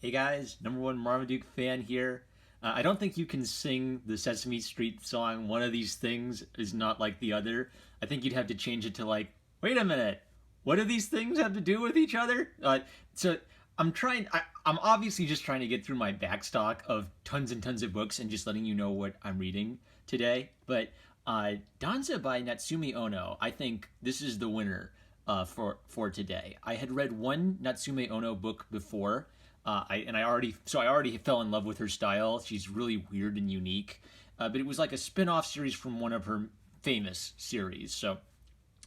Hey guys, number one Marmaduke fan here. I don't think you can sing the Sesame Street song, one of these things is not like the other. I think you'd have to change it to like, wait a minute, what do these things have to do with each other? So I'm obviously just trying to get through my backstock of tons and tons of books and just letting you know what I'm reading today. But Danzo by Natsume Ono, I think this is the winner for today. I had read one Natsume Ono book before, I already fell in love with her style. She's really weird and unique, but it was like a spin-off series from one of her famous series. So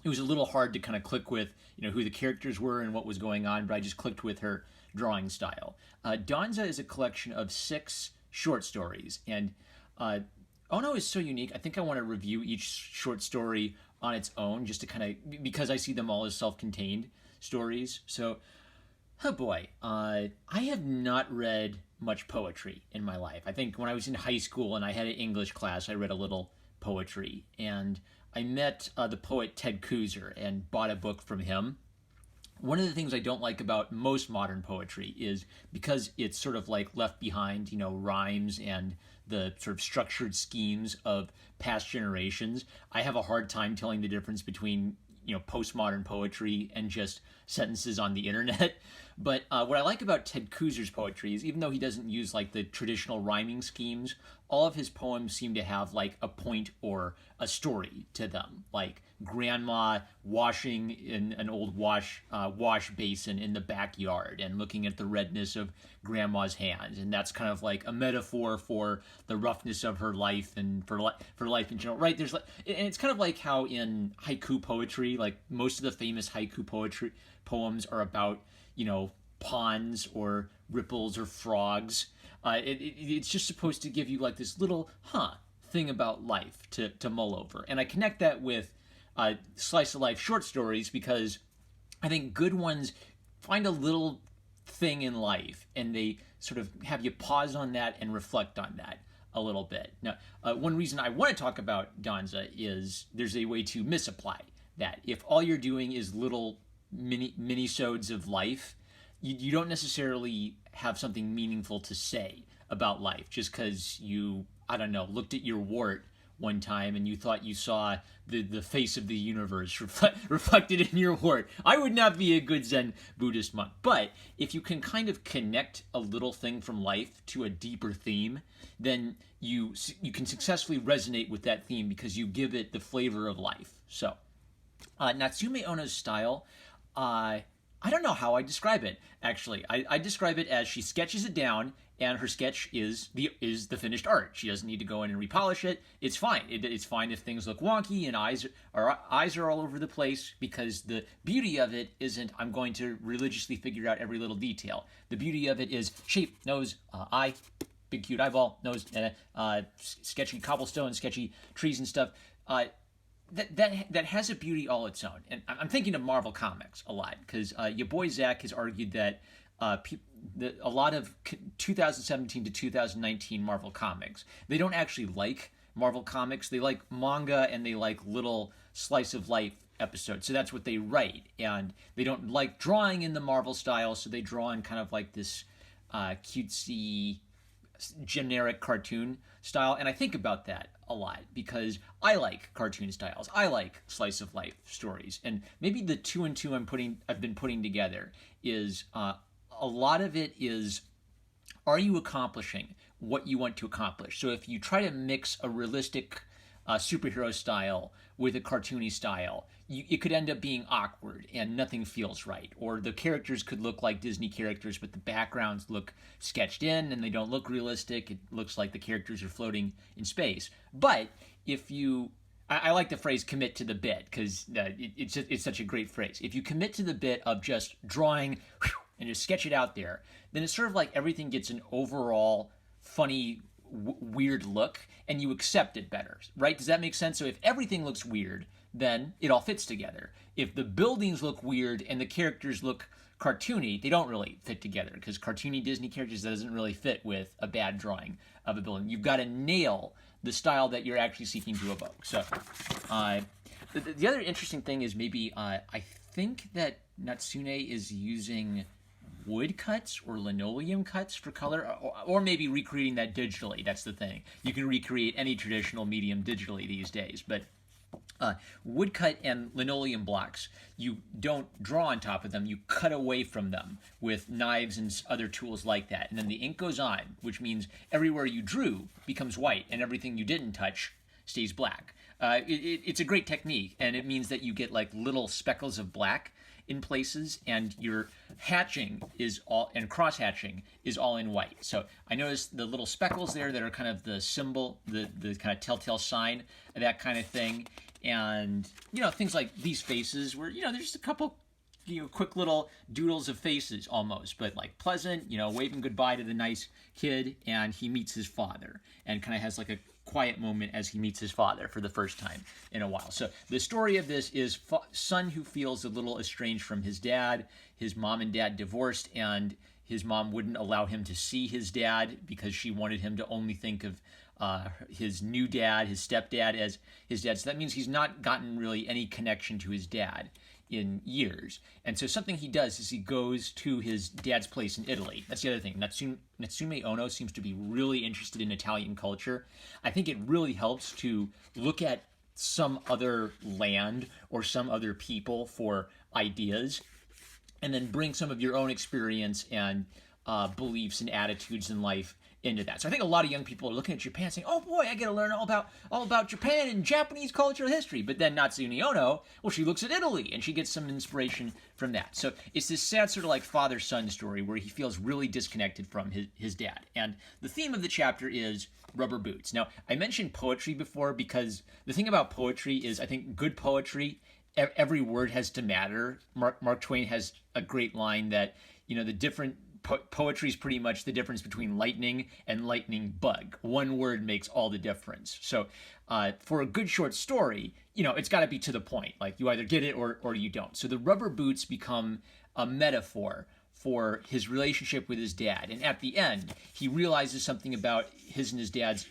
it was a little hard to kind of click with, who the characters were and what was going on. But I just clicked with her drawing style. Danza is a collection of 6 short stories, and Ono is so unique. I think I want to review each short story on its own, just to kind of, because I see them all as self-contained stories. So. Oh boy, I have not read much poetry in my life. I think when I was in high school and I had an English class, I read a little poetry. And I met the poet Ted Kooser and bought a book from him. One of the things I don't like about most modern poetry is because it's sort of like left behind, rhymes and the sort of structured schemes of past generations. I have a hard time telling the difference between postmodern poetry and just sentences on the internet. But what I like about Ted Kooser's poetry is, even though he doesn't use like the traditional rhyming schemes, all of his poems seem to have like a point or a story to them. Like grandma washing in an old wash basin in the backyard and looking at the redness of grandma's hands, and that's kind of like a metaphor for the roughness of her life and for life in general, right? And it's kind of like how in haiku poetry, like most of the famous haiku poetry poems are about ponds or ripples or frogs. It's just supposed to give you like this little thing about life to mull over, and I connect that with slice of life short stories because I think good ones find a little thing in life and they sort of have you pause on that and reflect on that a little bit. Now, one reason I want to talk about Danza is there's a way to misapply that. If all you're doing is little mini-sodes of life, you don't necessarily have something meaningful to say about life just because you, I don't know, looked at your wart one time and you thought you saw the face of the universe reflected in your wart. I would not be a good Zen Buddhist monk. But if you can kind of connect a little thing from life to a deeper theme, then you can successfully resonate with that theme because you give it the flavor of life. So Natsume Ono's style, I don't know how I describe it, actually. I describe it as she sketches it down, and her sketch is the finished art. She doesn't need to go in and repolish it. It's fine. It's fine if things look wonky and eyes are all over the place, because the beauty of it isn't I'm going to religiously figure out every little detail. The beauty of it is shape, nose, eye, big cute eyeball, nose, sketchy cobblestone, sketchy trees and stuff. That has a beauty all its own. And I'm thinking of Marvel Comics a lot because your boy Zach has argued that a lot of 2017 to 2019 Marvel Comics, they don't actually like Marvel Comics. They like manga and they like little slice of life episodes. So that's what they write. And they don't like drawing in the Marvel style, so they draw in kind of like this cutesy generic cartoon style. And I think about that a lot because I like cartoon styles. I like slice of life stories. And maybe the 2 and 2 I've been putting together is a lot of it is, are you accomplishing what you want to accomplish? So if you try to mix a realistic superhero style with a cartoony style, it could end up being awkward and nothing feels right. Or the characters could look like Disney characters, but the backgrounds look sketched in and they don't look realistic. It looks like the characters are floating in space. But if you, I like the phrase commit to the bit because it's such a great phrase. If you commit to the bit of just drawing and just sketch it out there, then it's sort of like everything gets an overall funny, weird look, and you accept it better, right? Does that make sense? So if everything looks weird, then it all fits together. If the buildings look weird and the characters look cartoony, they don't really fit together because cartoony Disney characters doesn't really fit with a bad drawing of a building. You've got to nail the style that you're actually seeking to evoke. So the other interesting thing is maybe I think that Natsume is using wood cuts or linoleum cuts for color, or maybe recreating that digitally. That's the thing. You can recreate any traditional medium digitally these days, but woodcut and linoleum blocks, you don't draw on top of them, you cut away from them with knives and other tools like that. And then the ink goes on, which means everywhere you drew becomes white and everything you didn't touch stays black. It's a great technique, and it means that you get like little speckles of black in places, and your hatching is all, and cross hatching is all in white. So I noticed the little speckles there that are kind of the symbol, the kind of telltale sign of that kind of thing. And, you know, things like these faces where, you know, there's just a couple, you know, quick little doodles of faces almost, but like pleasant, you know, waving goodbye to the nice kid, and he meets his father and kind of has like a quiet moment as he meets his father for the first time in a while. So the story of this is son who feels a little estranged from his dad. His mom and dad divorced, and his mom wouldn't allow him to see his dad because she wanted him to only think of his new dad, his stepdad, as his dad. So that means he's not gotten really any connection to his dad in years. And so something he does is he goes to his dad's place in Italy. That's the other thing. Natsume Ono seems to be really interested in Italian culture. I think it really helps to look at some other land or some other people for ideas, and then bring some of your own experience and beliefs and attitudes in life into that. So I think a lot of young people are looking at Japan saying, oh boy, I get to learn all about Japan and Japanese cultural history. But then Natsume Ono, well, she looks at Italy and she gets some inspiration from that. So it's this sad sort of like father-son story where he feels really disconnected from his dad. And the theme of the chapter is rubber boots. Now, I mentioned poetry before because the thing about poetry is I think good poetry, every word has to matter. Mark Twain has a great line that, you know, the different poetry is pretty much the difference between lightning and lightning bug. One word makes all the difference. So for a good short story, you know, it's got to be to the point. Like you either get it or you don't. So the rubber boots become a metaphor for his relationship with his dad. And at the end, he realizes something about his and his dad's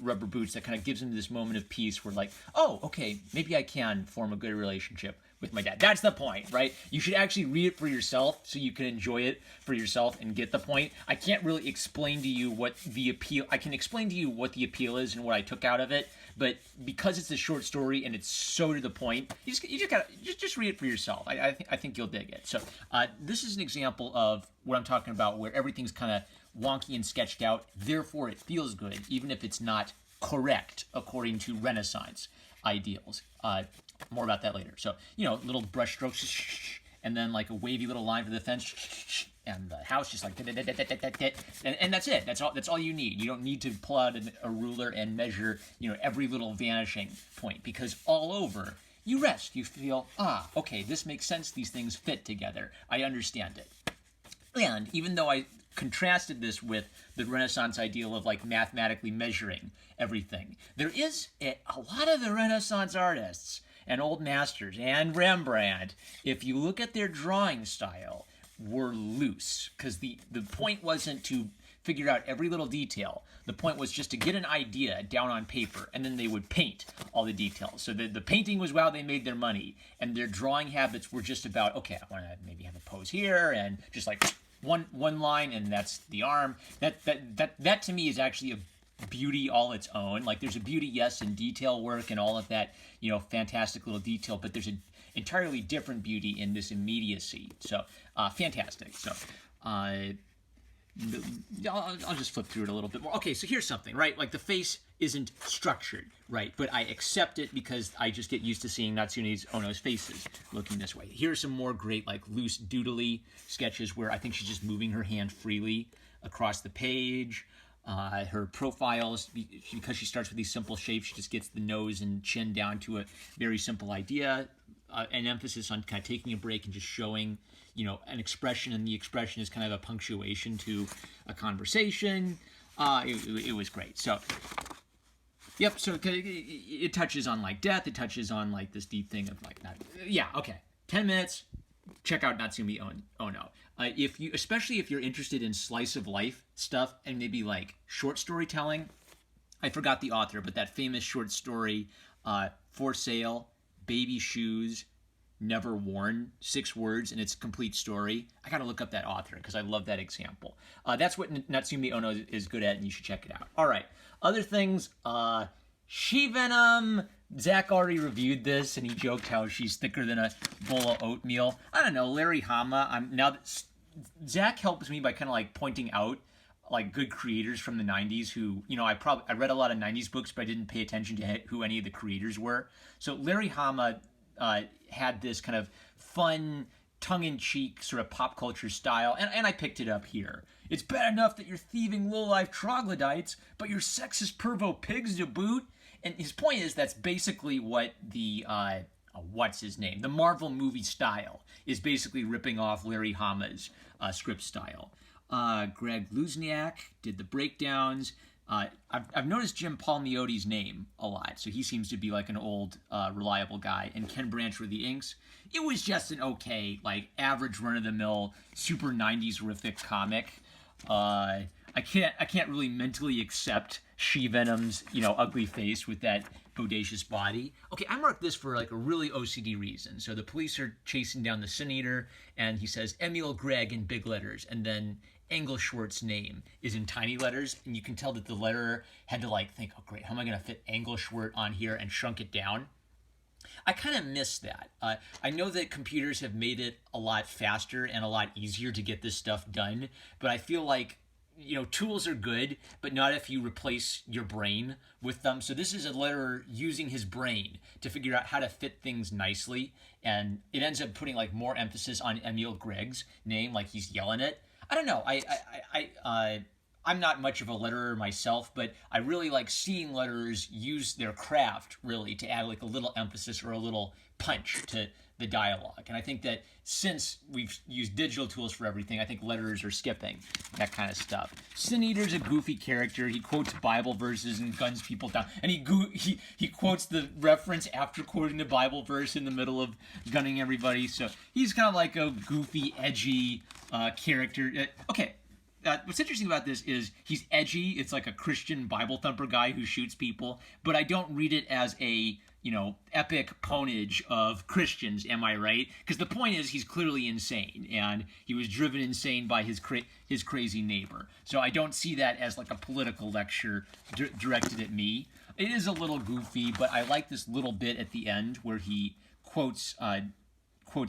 rubber boots that kind of gives him this moment of peace where like, oh, okay, maybe I can form a good relationship with my dad. That's the point, right? You should actually read it for yourself so you can enjoy it for yourself and get the point. I can't really explain to you what the appeal, I can explain to you what the appeal is and what I took out of it, but because it's a short story and it's so to the point, you just gotta just read it for yourself. I think you'll dig it. So this is an example of what I'm talking about, where everything's kind of wonky and sketched out. Therefore, it feels good, even if it's not correct according to Renaissance ideals. More about that later. So, you know, little brush strokes, and then like a wavy little line for the fence, and the house just like, and that's it. That's all you need. You don't need to pull out a ruler and measure, you know, every little vanishing point, because all over you rest. You feel, okay, this makes sense. These things fit together. I understand it. And even though I contrasted this with the Renaissance ideal of like mathematically measuring everything, there is a lot of the Renaissance artists and old masters and Rembrandt, if you look at their drawing style, were loose, because the point wasn't to figure out every little detail. The point was just to get an idea down on paper, and then they would paint all the details. So the painting was how they made their money, and their drawing habits were just about, okay, I want to maybe have a pose here, and just like one line, and that's the arm. That to me is actually a beauty all its own. Like there's a beauty, yes, in detail work and all of that, you know, fantastic little detail, but there's an entirely different beauty in this immediacy. So fantastic. So I'll just flip through it a little bit more. Okay, so here's something, right? Like the face isn't structured, right? But I accept it because I just get used to seeing Natsume Ono's faces looking this way. Here's some more great like loose doodly sketches where I think she's just moving her hand freely across the page. Her profiles, because she starts with these simple shapes, she just gets the nose and chin down to a very simple idea. An emphasis on kind of taking a break and just showing, you know, an expression, and the expression is kind of a punctuation to a conversation. It was great. So, yep. So it touches on like death. It touches on like this deep thing of like that. Yeah. Okay. 10 minutes. Check out Natsume Ono. Especially if you're interested in slice of life stuff and maybe like short storytelling. I forgot the author, but that famous short story, For Sale, Baby Shoes, Never Worn, 6 words, and it's a complete story. I gotta look up that author because I love that example. That's what Natsume Ono is good at, and you should check it out. All right, other things. She-Venom. Zach already reviewed this, and he joked how she's thicker than a bowl of oatmeal. I don't know, Larry Hama. Zach helps me by kind of like pointing out like good creators from the 90s who, I read a lot of 90s books, but I didn't pay attention to who any of the creators were. So Larry Hama had this kind of fun, tongue-in-cheek sort of pop culture style, and I picked it up here. It's bad enough that you're thieving low-life troglodytes, but you're sexist pervo pigs to boot. And his point is that's basically what the what's his name? The Marvel movie style is basically ripping off Larry Hama's script style. Greg Luzniak did the breakdowns. I've noticed Jim Palmiotti's name a lot, so he seems to be like an old, reliable guy. And Ken Branch were the inks. It was just an okay, like average run-of-the-mill, super 90s horrific comic. I can't really mentally accept She-Venom's, ugly face with that bodacious body. Okay, I marked this for like a really OCD reason. So the police are chasing down the Sin Eater, and he says Emil Gregg in big letters, and then Engelschwert's name is in tiny letters, and you can tell that the letterer had to like think, oh great, how am I going to fit Engelschwert on here, and shrunk it down. I kind of miss that. I know that computers have made it a lot faster and a lot easier to get this stuff done, but I feel like tools are good, but not if you replace your brain with them. So this is a letterer using his brain to figure out how to fit things nicely, and it ends up putting like more emphasis on Emil Gregg's name, like he's yelling it. I don't know. I'm not much of a letterer myself, but I really like seeing letterers use their craft really to add like a little emphasis or a little punch to the dialogue. And I think that since we've used digital tools for everything, I think letterers are skipping that kind of stuff. Sin Eater's a goofy character. He quotes Bible verses and guns people down. And he quotes the reference after quoting the Bible verse in the middle of gunning everybody. So he's kind of like a goofy, edgy character. What's interesting about this is he's edgy. It's like a Christian Bible thumper guy who shoots people, but I don't read it as a, epic ponage of Christians, am I right? Because the point is he's clearly insane, and he was driven insane by his crazy neighbor. So I don't see that as like a political lecture directed at me. It is a little goofy, but I like this little bit at the end where he quotes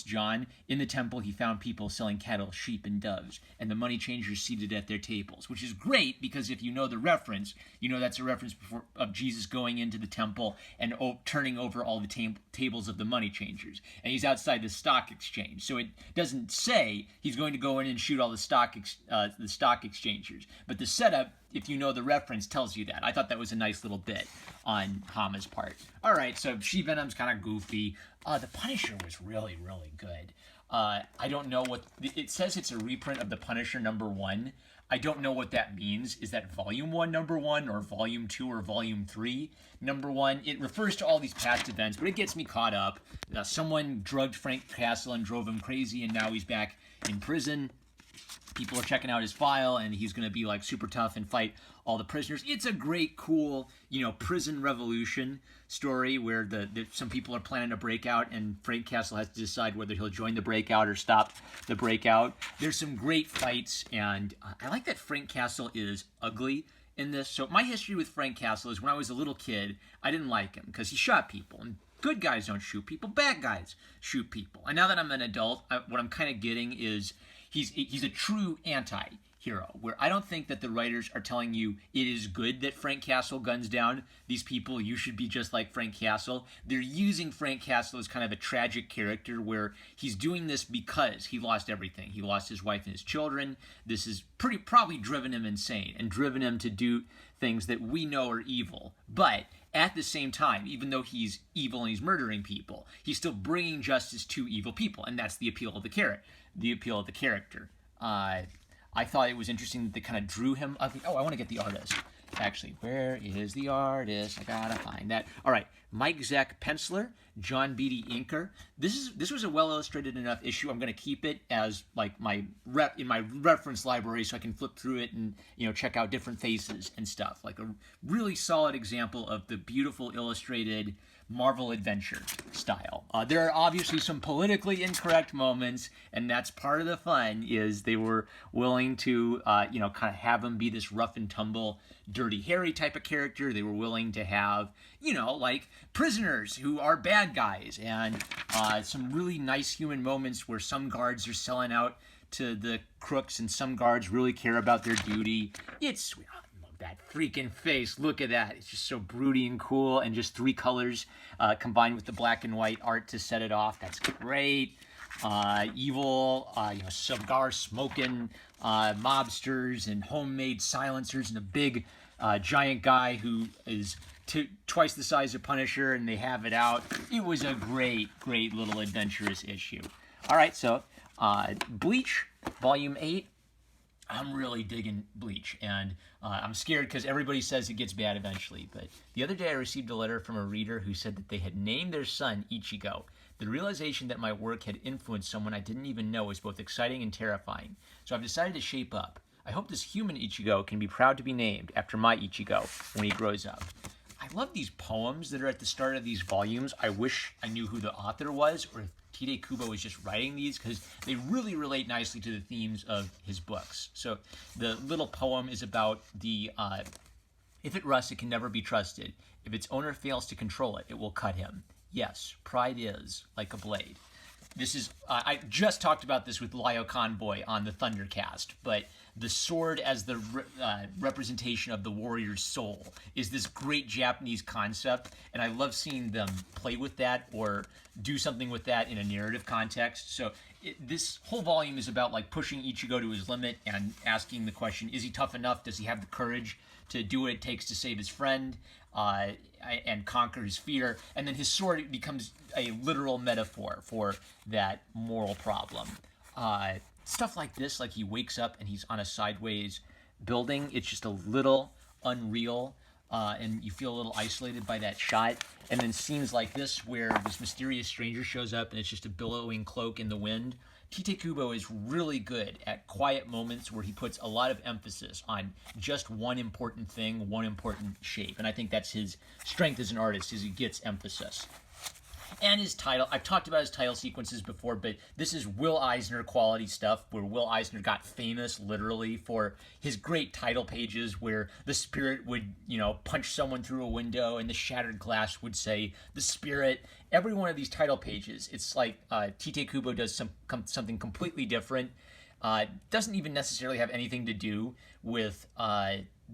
John. In the temple he found people selling cattle, sheep, and doves, and the money changers seated at their tables, which is great because if you know the reference, that's a reference of Jesus going into the temple and turning over all the tables of the money changers, and he's outside the stock exchange. So it doesn't say he's going to go in and shoot all the stock exchangers, but the setup, if you know the reference, tells you that. I thought that was a nice little bit on Hama's part. All right, so She-Venom's kind of goofy. The Punisher was really, really good. I don't know what... It says it's a reprint of The Punisher #1. I don't know what that means. Is that Volume 1 #1 or Volume 2 or Volume 3 #1? It refers to all these past events, but it gets me caught up. Someone drugged Frank Castle and drove him crazy, and now he's back in prison. People are checking out his file, and he's going to be like super tough and fight all the prisoners. It's a great, cool, prison revolution story where some people are planning a breakout, and Frank Castle has to decide whether he'll join the breakout or stop the breakout. There's some great fights, and I like that Frank Castle is ugly in this. So my history with Frank Castle is when I was a little kid, I didn't like him because he shot people, and good guys don't shoot people, bad guys shoot people. And now that I'm an adult, what I'm kind of getting is he's a true anti-hero, where I don't think that the writers are telling you it is good that Frank Castle guns down these people, you should be just like Frank Castle. They're using Frank Castle as kind of a tragic character where he's doing this because he lost everything. He lost his wife and his children. This has probably driven him insane and driven him to do things that we know are evil. But at the same time, even though he's evil and he's murdering people, he's still bringing justice to evil people, and that's the appeal of the character. I thought it was interesting that they kind of drew him. I want to get the artist. Actually, where is the artist? I gotta find that. All right, Mike Zeck penciler, John Beatty inker. This was a well illustrated enough issue. I'm gonna keep it as like in my reference library so I can flip through it and check out different faces and stuff. Like a really solid example of the beautiful illustrated Marvel Adventure style. There are obviously some politically incorrect moments, and that's part of the fun, is they were willing to, kind of have him be this rough and tumble, Dirty Harry type of character. They were willing to have, like prisoners who are bad guys, and some really nice human moments where some guards are selling out to the crooks and some guards really care about their duty. It's that freaking face, look at that. It's just so broody and cool, and just 3 colors combined with the black and white art to set it off. That's great. Evil, cigar smoking mobsters and homemade silencers, and a big giant guy who is twice the size of Punisher, and they have it out. It was a great little adventurous issue. All right, so Bleach, Volume 8. I'm really digging Bleach, and I'm scared because everybody says it gets bad eventually. But the other day I received a letter from a reader who said that they had named their son Ichigo. The realization that my work had influenced someone I didn't even know was both exciting and terrifying. So I've decided to shape up. I hope this human Ichigo can be proud to be named after my Ichigo when he grows up. I love these poems that are at the start of these volumes. I wish I knew who the author was, or if Tite Kubo was just writing these, because they really relate nicely to the themes of his books. So the little poem is about the, if it rusts, it can never be trusted. If its owner fails to control it, it will cut him. Yes, pride is like a blade. This is, I just talked about this with Lyo Convoy on the Thundercast, but the sword as the representation of the warrior's soul is this great Japanese concept, and I love seeing them play with that or do something with that in a narrative context. So this whole volume is about like pushing Ichigo to his limit and asking the question, is he tough enough? Does he have the courage to do what it takes to save his friend and conquer his fear? And then his sword becomes a literal metaphor for that moral problem. Stuff like this, like he wakes up and he's on a sideways building, it's just a little unreal, and you feel a little isolated by that shot. And then scenes like this where this mysterious stranger shows up and it's just a billowing cloak in the wind. Tite Kubo is really good at quiet moments where he puts a lot of emphasis on just one important thing, one important shape. And I think that's his strength as an artist, is he gets emphasis. And his title, I've talked about his title sequences before, but this is Will Eisner quality stuff, where Will Eisner got famous literally for his great title pages where the spirit would, punch someone through a window and the shattered glass would say, the spirit. Every one of these title pages, it's like Tite Kubo does something completely different. Doesn't even necessarily have anything to do with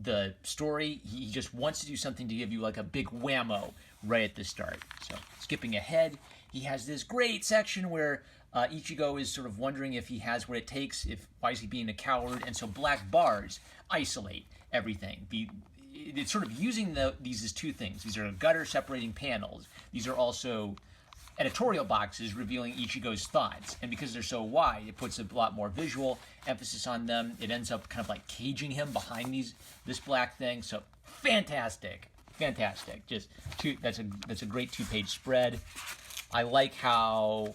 the story. He just wants to do something to give you like a big whammo right at the start. So skipping ahead, he has this great section where Ichigo is sort of wondering if he has what it takes, why is he being a coward, and so black bars isolate everything. It's sort of using these as two things. These are gutter separating panels. These are also editorial boxes revealing Ichigo's thoughts, and because they're so wide, it puts a lot more visual emphasis on them. It ends up kind of like caging him behind this black thing. So fantastic. Just that's a great 2-page spread. I like how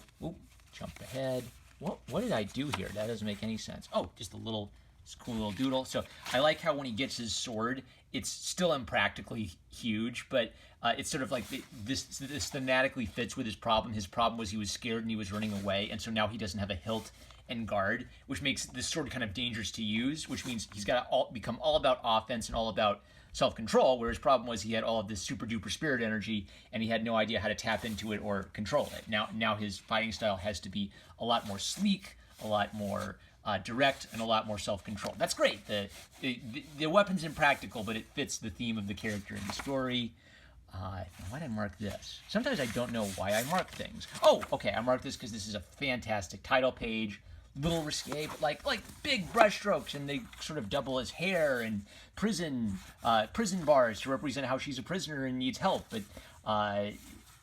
jump ahead. What did I do here? That doesn't make any sense. Oh, just this cool little doodle. So I like how when he gets his sword, it's still impractically huge, but it's sort of like this thematically fits with his problem. His problem was he was scared and he was running away, and so now he doesn't have a hilt and guard, which makes this sword kind of dangerous to use, which means he's got to become all about offense and all about self-control, where his problem was he had all of this super-duper spirit energy and he had no idea how to tap into it or control it. Now his fighting style has to be a lot more sleek, a lot more direct, and a lot more self-control. That's great. The weapon's impractical, but it fits the theme of the character and the story. Why did I mark this? Sometimes I don't know why I mark things. Oh, okay, I marked this because this is a fantastic title page. Little risque, but like big brush strokes, and they sort of double his hair and prison bars to represent how she's a prisoner and needs help. But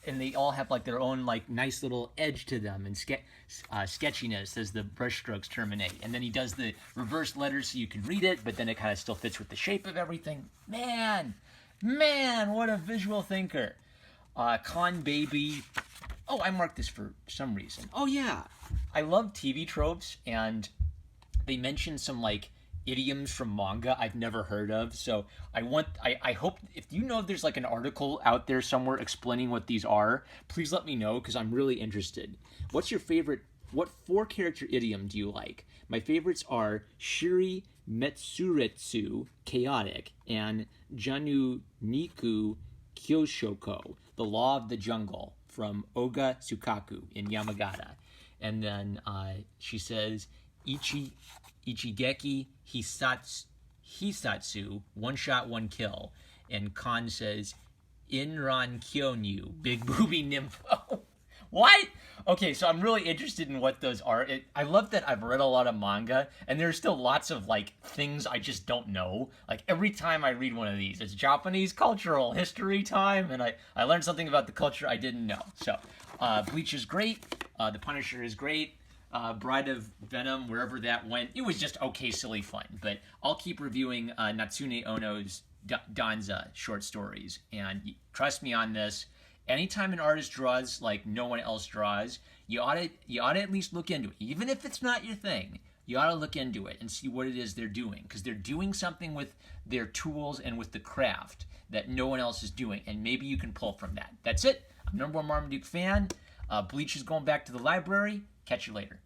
and they all have like their own like nice little edge to them and sketchiness as the brush strokes terminate. And then he does the reverse letters so you can read it, but then it kind of still fits with the shape of everything. Man, what a visual thinker. Con Baby. Oh, I marked this for some reason. Oh yeah, I love TV tropes, and they mention some like idioms from manga I've never heard of. So I hope if you know if there's like an article out there somewhere explaining what these are, please let me know because I'm really interested. What's your favorite? What 4 character idiom do you like? My favorites are Shiri Metsuretsu, chaotic, and Janu Niku Kyoshoko, the law of the jungle, from Oga Tsukaku in Yamagata. And then she says, Ichigeki Hisatsu, one shot, one kill. And Khan says, Inran Kyonyu, big booby nympho. What? Okay, so I'm really interested in what those are. I love that I've read a lot of manga, and there's still lots of like things I just don't know. Like every time I read one of these, it's Japanese cultural history time, and I learned something about the culture I didn't know. So, Bleach is great. The Punisher is great. Bride of Venom, wherever that went, it was just okay, silly fun. But I'll keep reviewing Natsume Ono's Danzo short stories, and trust me on this. Anytime an artist draws like no one else draws, you ought to at least look into it. Even if it's not your thing, you ought to look into it and see what it is they're doing, because they're doing something with their tools and with the craft that no one else is doing, and maybe you can pull from that. That's it. I'm #1 Marmaduke fan. Bleach is going back to the library. Catch you later.